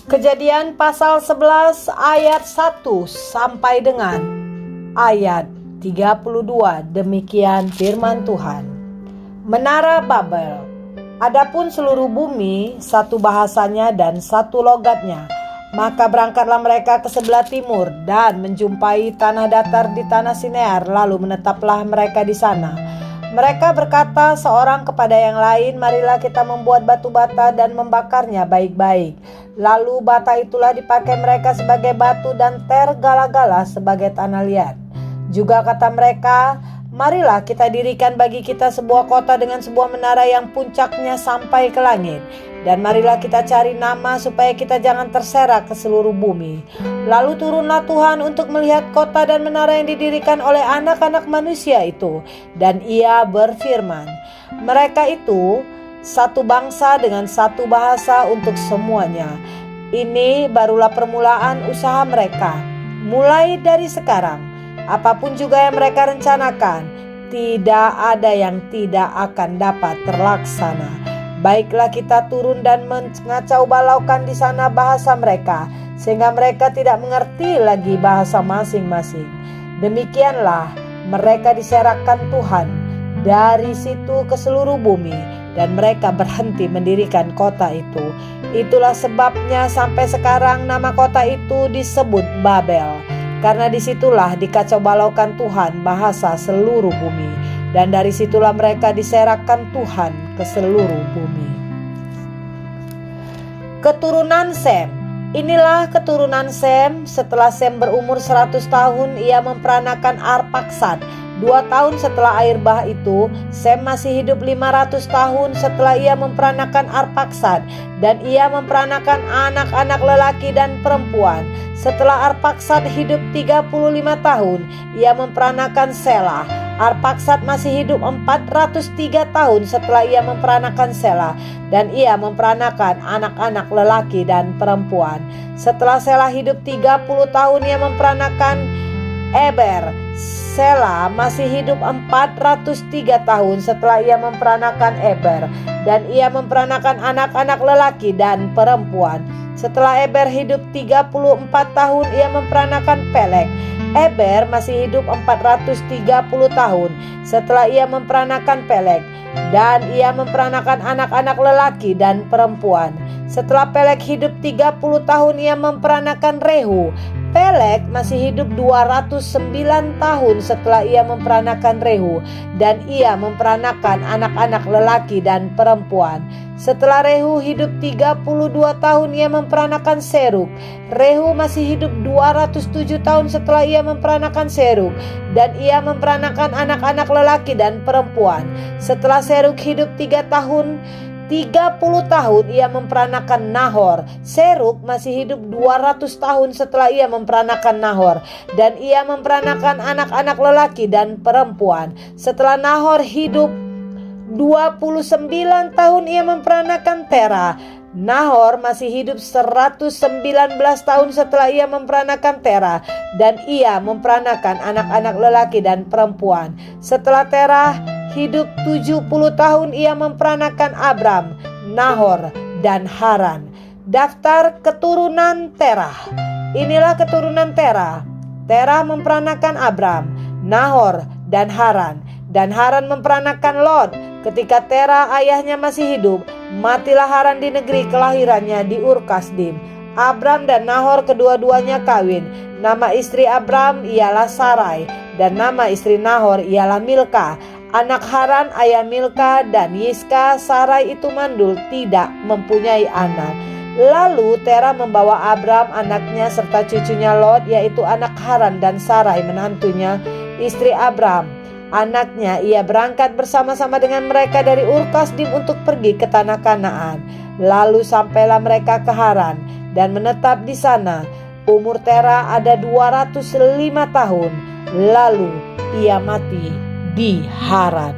Kejadian pasal 11 ayat 1 sampai dengan ayat 32. Demikian firman Tuhan. Menara Babel. Adapun seluruh bumi satu bahasanya dan satu logatnya. Maka berangkatlah mereka ke sebelah timur dan menjumpai tanah datar di tanah Sinear, lalu menetaplah mereka di sana. Mereka berkata seorang kepada yang lain, marilah kita membuat batu bata dan membakarnya baik-baik. Lalu bata itulah dipakai mereka sebagai batu dan tergala-gala sebagai tanah liat. Juga kata mereka, marilah kita dirikan bagi kita sebuah kota dengan sebuah menara yang puncaknya sampai ke langit. Dan marilah kita cari nama supaya kita jangan terserak ke seluruh bumi. Lalu turunlah Tuhan untuk melihat kota dan menara yang didirikan oleh anak-anak manusia itu. Dan ia berfirman, mereka itu satu bangsa dengan satu bahasa untuk semuanya. Ini barulah permulaan usaha mereka. Mulai dari sekarang, apapun juga yang mereka rencanakan, tidak ada yang tidak akan dapat terlaksana. Baiklah kita turun dan mengacau balaukan di sana bahasa mereka, sehingga mereka tidak mengerti lagi bahasa masing-masing. Demikianlah mereka diserakkan Tuhan dari situ ke seluruh bumi, dan mereka berhenti mendirikan kota itu. Itulah sebabnya sampai sekarang nama kota itu disebut Babel, karena disitulah dikacau balaukan Tuhan bahasa seluruh bumi. Dan dari situlah mereka diserakkan Tuhan ke seluruh bumi. Keturunan Sem. Inilah keturunan Sem. Setelah Sem berumur 100 tahun, ia memperanakan Arpaksad. 2 tahun setelah air bah itu, Sem masih hidup 500 tahun setelah ia memperanakan Arpaksad. Dan ia memperanakan anak-anak lelaki dan perempuan. Setelah Arpaksad hidup 35 tahun, ia memperanakan Selah. Arpaksad masih hidup 403 tahun setelah ia memperanakan Selah, dan ia memperanakan anak-anak lelaki dan perempuan. Setelah Selah hidup 30 tahun, ia memperanakan Eber. Selah masih hidup 403 tahun setelah ia memperanakan Eber, dan ia memperanakan anak-anak lelaki dan perempuan. Setelah Eber hidup 34 tahun, ia memperanakan Pelek. Eber masih hidup 430 tahun setelah ia memperanakan Pelek, dan ia memperanakan anak-anak lelaki dan perempuan. Setelah Pelek hidup 30 tahun, ia memperanakan Rehu. Pelek masih hidup 209 tahun setelah ia memperanakan Rehu, dan ia memperanakan anak-anak lelaki dan perempuan. Setelah Rehu hidup 32 tahun, ia memperanakan Serug. Rehu masih hidup 207 tahun setelah ia memperanakan Serug, dan ia memperanakan anak-anak lelaki dan perempuan. Setelah Serug hidup 30 tahun, ia memperanakan Nahor. Serug masih hidup 200 tahun setelah ia memperanakan Nahor, dan ia memperanakan anak-anak lelaki dan perempuan. Setelah Nahor hidup 29 tahun, ia memperanakan Tera. Nahor masih hidup 119 tahun setelah ia memperanakan Tera, dan ia memperanakan anak-anak lelaki dan perempuan. Setelah Tera hidup 70 tahun, ia memperanakan Abram, Nahor, dan Haran. Daftar keturunan Terah. Inilah keturunan Terah. Terah memperanakan Abram, Nahor, dan Haran. Dan Haran memperanakan Lot. Ketika Terah ayahnya masih hidup, matilah Haran di negeri kelahirannya di Ur Kasdim. Abram dan Nahor kedua-duanya kawin. Nama istri Abram ialah Sarai, dan nama istri Nahor ialah Milka. Anak Haran ayah Milka dan Yiska. Sarai itu mandul, tidak mempunyai anak. Lalu Terah membawa Abram anaknya serta cucunya Lot, yaitu anak Haran, dan Sarai menantunya, istri Abram anaknya. Ia berangkat bersama-sama dengan mereka dari Ur Kasdim untuk pergi ke tanah Kanaan. Lalu sampailah mereka ke Haran dan menetap di sana. Umur Terah ada 205 tahun. Lalu ia mati di Haran.